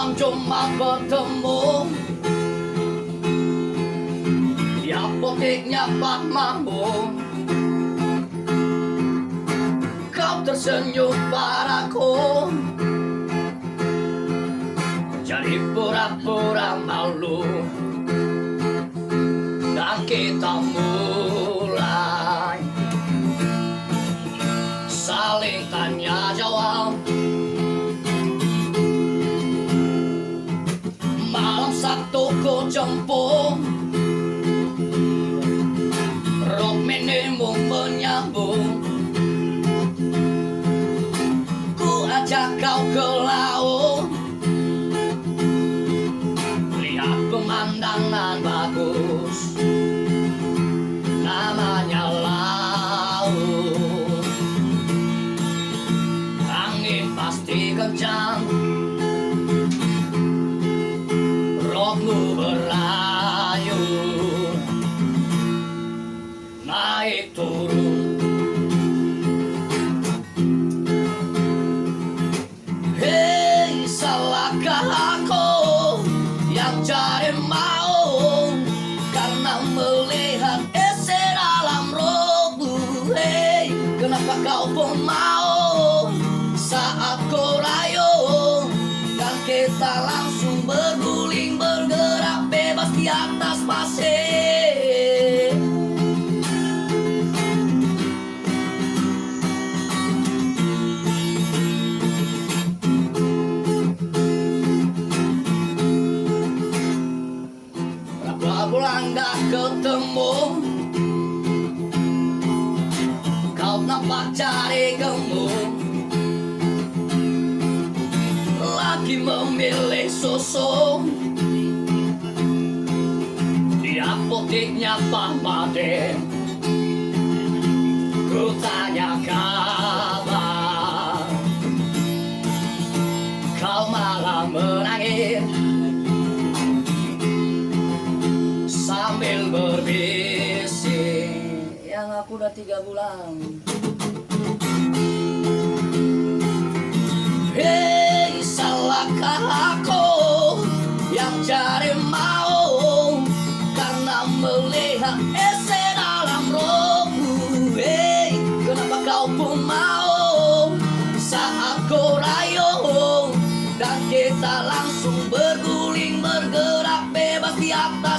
malam cuma bertemu di apoteknya Pak Mambo. Kau tersenyum padaku, jadi pura-pura malu, dan kita mulai saling tanya jawab. Malam satu ku jemput, rok minimum menyambung. Ku ajak kau ke laut, lihat pemandangan bagus, namanya laut. Angin pasti kencang, rokmu berayun, naik turun. Hei, salahkah aku yang cari mau karena melihat isi dalam rokmu? Hei, kenapa kau pun mau saat ku rayu, dan kita langsung berguling bergerak bebas di atas pasir. Berapa bulan dah ketemu, kau nampak cari gemuk, lagi memilih susu di apoteknya Pak Made. Ku tanya kabar, kau malah menangis sambil berbisik, yang aku udah 3 bulan. Hei, salahkah aku yang cari mau karena melihat isi dalam rokmu? Hei, kenapa kau pun mau saat ku rayu, dan kita langsung berguling bergerak bebas di atas